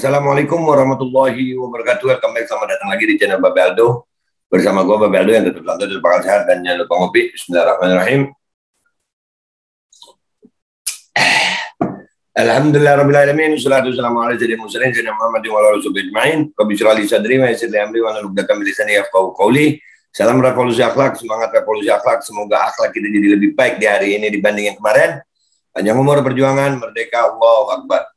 Assalamualaikum warahmatullahi wabarakatuh. Welcome back, selamat datang lagi di channel Babe Aldo. Bersama gue Babe Aldo yang tetap selalu tetap bakal sehat dan jangan lupa ngopi. Bismillahirrahmanirrahim. Alhamdulillahirrahmanirrahim. Wassalatu wassalamu ala sayyidina Muhammadin sayyidina Muhammadin wa ala alihi ajma'in. Rabbi shrah li sadri wa yassir li amri wa hlul 'uqdatam min lisani yafqahu qawli. Salam revolusi akhlak, semangat revolusi akhlak. Semoga akhlak kita jadi lebih baik di hari ini dibanding yang kemarin. Panjang umur perjuangan, merdeka, Allahu Akbar.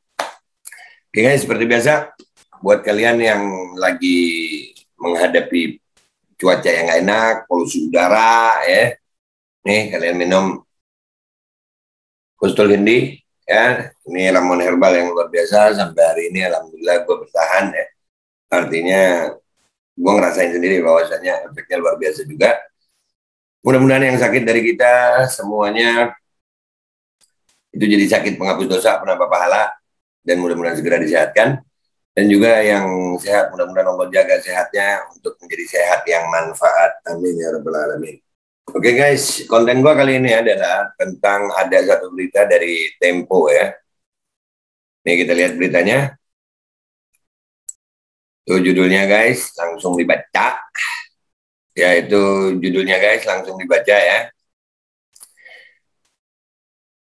Oke guys, seperti biasa, buat kalian yang lagi menghadapi cuaca yang gak enak, polusi udara, ya, nih kalian minum Kustul Hindi, ya, ini ramuan herbal yang luar biasa. Sampai hari ini, alhamdulillah, gue bertahan, ya. Artinya, gue ngerasain sendiri bahwasanya efeknya luar biasa juga. Mudah-mudahan yang sakit dari kita semuanya itu jadi sakit penghapus dosa, penambah pahala, dan mudah-mudahan segera disehatkan. Dan juga yang sehat, mudah-mudahan Allah jaga sehatnya untuk menjadi sehat yang manfaat. Amin ya rabbal alamin. Oke guys, konten gua kali ini adalah tentang ada satu berita dari Tempo, ya. Nih kita lihat beritanya. Tuh judulnya guys, langsung dibaca. Ya itu judulnya guys, langsung dibaca ya.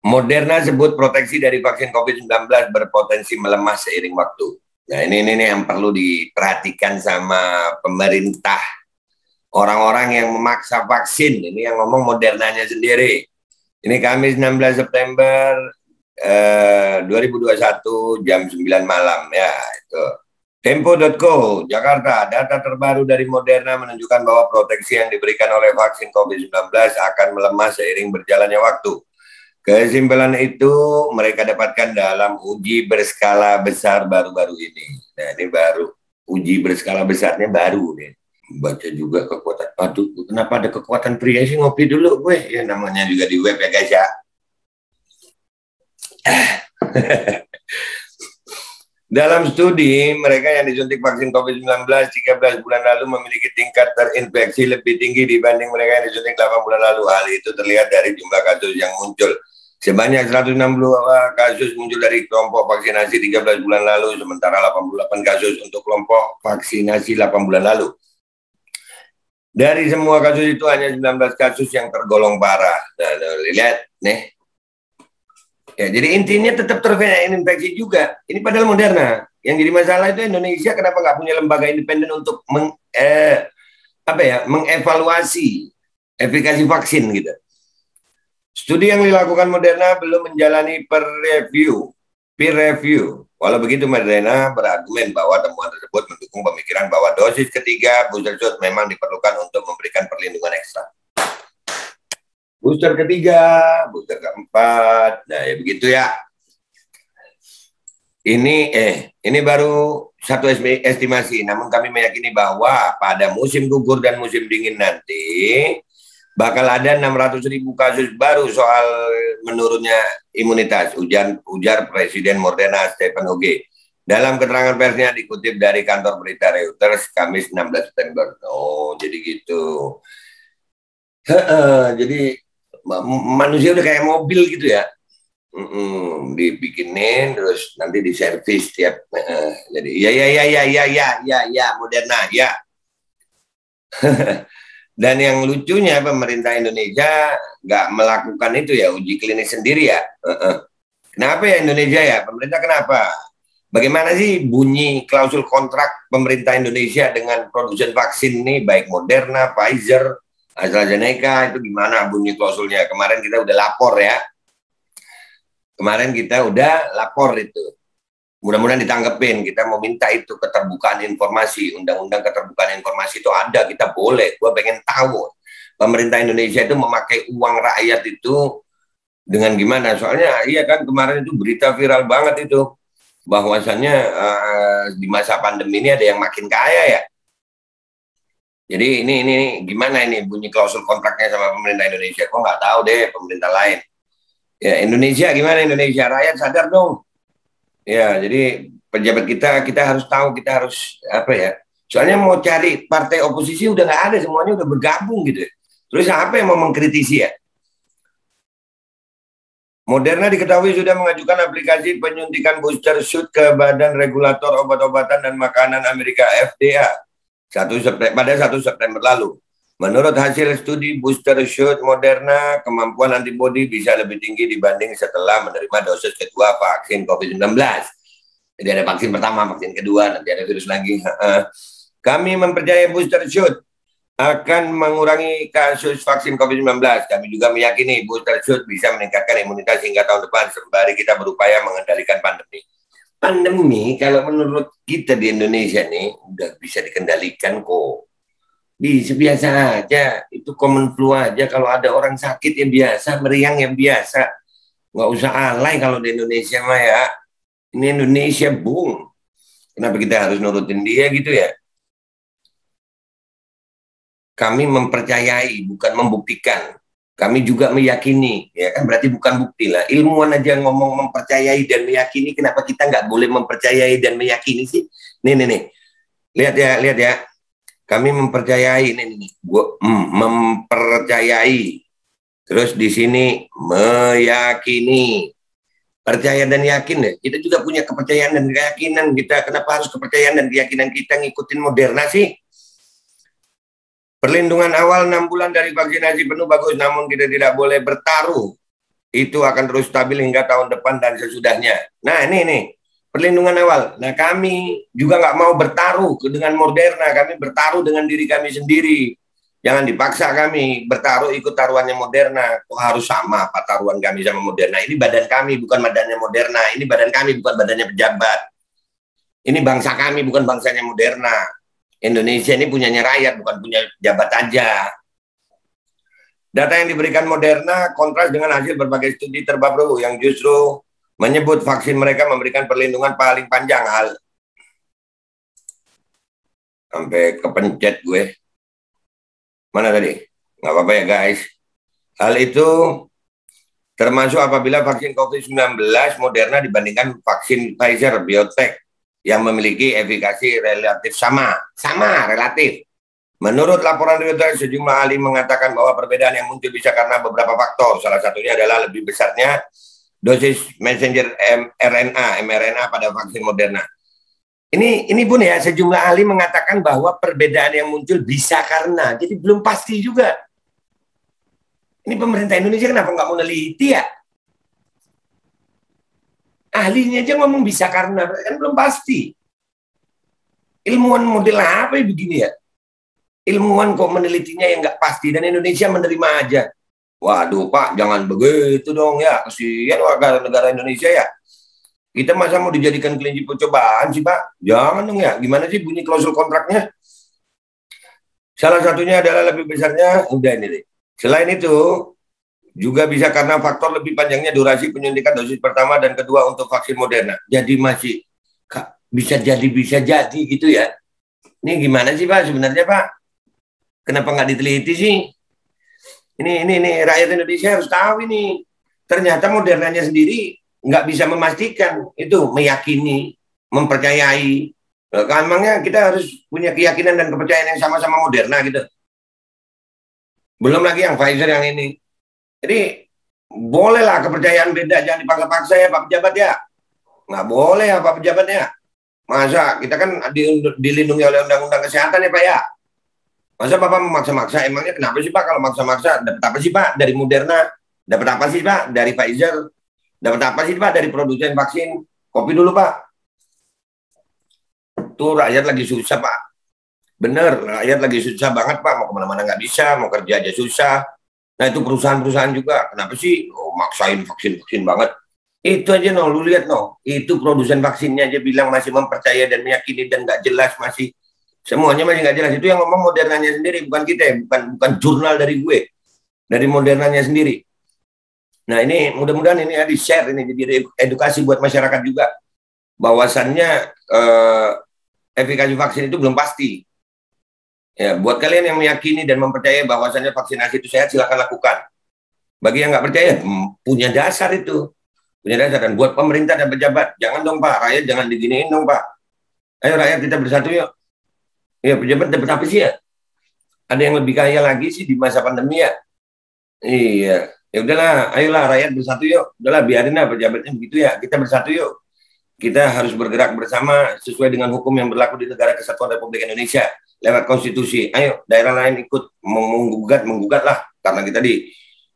Moderna sebut proteksi dari vaksin COVID-19 berpotensi melemah seiring waktu. Nah ini yang perlu diperhatikan sama pemerintah. Orang-orang yang memaksa vaksin, ini yang ngomong Modernanya sendiri. Ini Kamis 16 September 2021 jam 9 malam ya itu. Tempo.co, Jakarta, data terbaru dari Moderna menunjukkan bahwa proteksi yang diberikan oleh vaksin COVID-19 akan melemah seiring berjalannya waktu. Kesimpulan itu mereka dapatkan dalam uji berskala besar baru-baru ini. Nah ini baru, uji berskala besarnya baru nih. Baca juga kekuatan, aduh kenapa ada kekuatan pria sih, ngopi dulu gue. Ya namanya juga di web ya guys ya. Dalam studi, mereka yang disuntik vaksin COVID-19 13 bulan lalu memiliki tingkat terinfeksi lebih tinggi dibanding mereka yang disuntik 8 bulan lalu. Hal itu terlihat dari jumlah kasus yang muncul. Sebanyak 160 kasus muncul dari kelompok vaksinasi 13 bulan lalu, sementara 88 kasus untuk kelompok vaksinasi 8 bulan lalu. Dari semua kasus itu hanya 19 kasus yang tergolong parah. Nah, lihat nih. Ya, jadi intinya tetap terinfeksi juga. Ini padahal Moderna. Yang jadi masalah itu Indonesia kenapa nggak punya lembaga independen untuk mengevaluasi efikasi vaksin gitu. Studi yang dilakukan Moderna belum menjalani peer review. Walau begitu, Moderna berargumen bahwa temuan tersebut mendukung pemikiran bahwa dosis ketiga booster shot memang diperlukan untuk memberikan perlindungan ekstra. Booster ketiga, booster keempat, nah ya begitu ya. Ini baru satu estimasi, namun kami meyakini bahwa pada musim gugur dan musim dingin nanti bakal ada 600.000 kasus baru soal menurunnya imunitas, ujar Presiden Moderna Stephen Hoge. Dalam keterangan persnya dikutip dari kantor berita Reuters Kamis 16 September. Oh, jadi gitu. Jadi manusia udah kayak mobil gitu ya. Dibikinin terus nanti diservis tiap jadi ya Moderna ya. Dan yang lucunya pemerintah Indonesia nggak melakukan itu ya, uji klinis sendiri ya. Kenapa ya Indonesia ya? Pemerintah kenapa? Bagaimana sih bunyi klausul kontrak pemerintah Indonesia dengan produsen vaksin ini, baik Moderna, Pfizer, AstraZeneca, itu gimana bunyi klausulnya? Kemarin kita udah lapor ya. Kemarin kita udah lapor itu. Mudah-mudahan ditanggepin. Kita mau minta itu keterbukaan informasi. Undang-undang keterbukaan informasi itu ada, kita boleh. Gue pengen tahu pemerintah Indonesia itu memakai uang rakyat itu dengan gimana. Soalnya iya kan kemarin itu berita viral banget itu. Bahwasannya di masa pandemi ini ada yang makin kaya ya. Jadi ini gimana ini bunyi klausul kontraknya sama pemerintah Indonesia. Kok nggak tahu deh pemerintah lain. Ya Indonesia gimana Indonesia? Rakyat sadar dong. Ya, jadi pejabat kita harus tahu, kita harus apa ya? Soalnya mau cari partai oposisi udah nggak ada, semuanya udah bergabung gitu. Terus apa yang mau mengkritisi ya? Moderna diketahui sudah mengajukan aplikasi penyuntikan booster shot ke Badan Regulator Obat-obatan dan Makanan Amerika FDA pada 1 September lalu. Menurut hasil studi booster shot Moderna, kemampuan antibodi bisa lebih tinggi dibanding setelah menerima dosis kedua vaksin COVID-19. Jadi ada vaksin pertama, vaksin kedua, nanti ada virus lagi. Kami mempercayai booster shot akan mengurangi kasus vaksin COVID-19. Kami juga meyakini booster shot bisa meningkatkan imunitas hingga tahun depan sembari kita berupaya mengendalikan pandemi. Pandemi kalau menurut kita di Indonesia nih udah bisa dikendalikan kok. Bisa biasa aja, itu common flu aja. Kalau ada orang sakit ya biasa, meriang ya biasa. Nggak usah alay kalau di Indonesia mah ya. Ini Indonesia, bung. Kenapa kita harus nurutin dia gitu ya? Kami mempercayai, bukan membuktikan. Kami juga meyakini, ya kan berarti bukan bukti lah. Ilmuwan aja ngomong mempercayai dan meyakini, kenapa kita nggak boleh mempercayai dan meyakini sih? Nih. Lihat ya. Kami mempercayai, nih. Mempercayai. Terus di sini meyakini. Percaya dan yakin ya. Kita juga punya kepercayaan dan keyakinan kita. Kenapa harus kepercayaan dan keyakinan kita ngikutin Moderna sih? Perlindungan awal 6 bulan dari vaksinasi penuh bagus, namun kita tidak boleh bertaruh. Itu akan terus stabil hingga tahun depan dan sesudahnya. Nah ini perlindungan awal. Nah kami juga nggak mau bertaruh dengan Moderna, kami bertaruh dengan diri kami sendiri. Jangan dipaksa kami bertaruh ikut taruhannya Moderna. Kok harus sama apa taruhan kami sama Moderna? Ini badan kami bukan badannya Moderna. Ini badan kami bukan badannya pejabat. Ini bangsa kami bukan bangsanya Moderna. Indonesia ini punyanya rakyat, bukan punya jabat aja. Data yang diberikan Moderna kontras dengan hasil berbagai studi terbaru yang justru menyebut vaksin mereka memberikan perlindungan paling panjang. Sampai kepencet gue. Mana tadi? Nggak apa-apa ya guys. Hal itu termasuk apabila vaksin COVID-19 Moderna dibandingkan vaksin Pfizer BioNTech yang memiliki efikasi relatif sama relatif. Menurut laporan Reuters, sejumlah ahli mengatakan bahwa perbedaan yang muncul bisa karena beberapa faktor. Salah satunya adalah lebih besarnya dosis messenger mRNA pada vaksin Moderna. Ini pun ya, sejumlah ahli mengatakan bahwa perbedaan yang muncul bisa karena, jadi belum pasti juga. Ini pemerintah Indonesia kenapa nggak mau neliti ya? Ahlinya aja ngomong bisa karena, kan belum pasti. Ilmuwan model apa ya begini ya? Ilmuwan kok menelitinya yang nggak pasti dan Indonesia menerima aja. Waduh Pak, jangan begitu dong ya. Kasihan warga negara Indonesia ya. Kita masa mau dijadikan kelinci percobaan sih Pak? Jangan dong ya. Gimana sih bunyi klausul kontraknya? Salah satunya adalah lebih besarnya, udah ini deh. Selain itu, juga bisa karena faktor lebih panjangnya durasi penyuntikan dosis pertama dan kedua untuk vaksin Moderna. Jadi masih bisa jadi gitu ya. Ini gimana sih Pak sebenarnya Pak? Kenapa nggak diteliti sih? Ini rakyat Indonesia harus tahu ini. Ternyata Modernanya sendiri nggak bisa memastikan itu, meyakini, mempercayai. Emangnya kita harus punya keyakinan dan kepercayaan yang sama-sama Moderna gitu. Belum lagi yang Pfizer yang ini. Jadi bolehlah kepercayaan beda, jangan dipaksa-paksa ya Pak Pejabat ya. Nggak boleh ya Pak Pejabat ya. Masa kita kan dilindungi oleh Undang-Undang Kesehatan ya Pak ya. Masa Bapak memaksa-maksa, emangnya kenapa sih Pak kalau maksa-maksa? Dapat apa sih Pak dari Moderna? Dapat apa sih Pak dari Pfizer? Dapat apa sih Pak dari produsen vaksin? Kopi dulu Pak. Tuh rakyat lagi susah Pak. Bener, rakyat lagi susah banget Pak. Mau kemana-mana nggak bisa, mau kerja aja susah. Nah itu perusahaan-perusahaan juga, kenapa sih maksain vaksin banget? Itu aja lu lihat itu produsen vaksinnya aja bilang masih mempercaya dan meyakini dan nggak jelas masih. Semuanya masih nggak jelas. Itu yang ngomong Modernanya sendiri, bukan kita ya, bukan jurnal dari gue, dari Modernanya sendiri. Nah ini mudah-mudahan ini ya di-share, ini jadi edukasi buat masyarakat juga, bahwasannya efikasi vaksin itu belum pasti. Ya, buat kalian yang meyakini dan mempercayai bahwasannya vaksinasi itu sehat, silakan lakukan. Bagi yang nggak percaya, punya dasar itu. Punya dasar. Dan buat pemerintah dan pejabat, jangan dong Pak, rakyat jangan diginiin dong Pak. Ayo rakyat kita bersatu yuk. Ya pejabat dapat apa sih ya? Ada yang lebih kaya lagi sih di masa pandemi ya? Iya. Ya udahlah, ayolah rakyat bersatu yuk. Udahlah biarin lah pejabatnya begitu ya. Kita bersatu yuk. Kita harus bergerak bersama sesuai dengan hukum yang berlaku di Negara Kesatuan Republik Indonesia lewat konstitusi. Ayo daerah lain ikut menggugat lah karena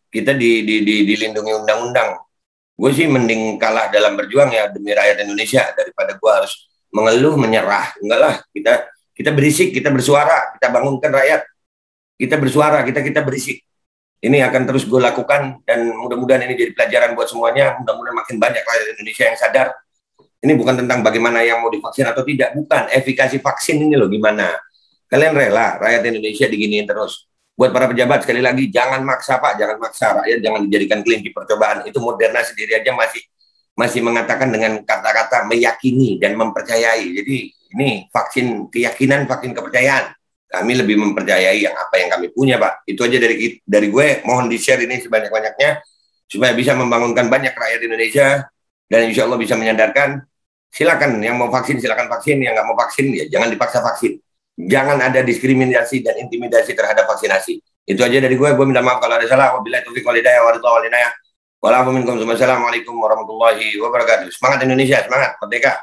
kita dilindungi undang-undang. Gue sih mending kalah dalam berjuang ya demi rakyat Indonesia daripada gue harus mengeluh menyerah. Enggak lah, kita berisik, kita bersuara, kita bangunkan rakyat. Kita bersuara, kita berisik. Ini akan terus gue lakukan dan mudah-mudahan ini jadi pelajaran buat semuanya. Mudah-mudahan makin banyak rakyat Indonesia yang sadar. Ini bukan tentang bagaimana yang mau divaksin atau tidak, bukan. Efikasi vaksin ini loh gimana. Kalian rela rakyat Indonesia diginiin terus. Buat para pejabat sekali lagi jangan maksa Pak, jangan maksa rakyat, jangan dijadikan kelinci percobaan. Itu Moderna sendiri aja masih mengatakan dengan kata-kata meyakini dan mempercayai. Jadi ini vaksin keyakinan, vaksin kepercayaan. Kami lebih mempercayai yang apa yang kami punya, Pak. Itu aja dari gue. Mohon di-share ini sebanyak-banyaknya supaya bisa membangunkan banyak rakyat Indonesia dan insya Allah bisa menyadarkan. Silakan yang mau vaksin silakan vaksin, yang nggak mau vaksin ya jangan dipaksa vaksin. Jangan ada diskriminasi dan intimidasi terhadap vaksinasi. Itu aja dari gue. Gue minta maaf kalau ada salah. Wabillahi taufiq wal hidayah wa ridha. Wassalamualaikum warahmatullahi wabarakatuh. Semangat Indonesia, semangat merdeka.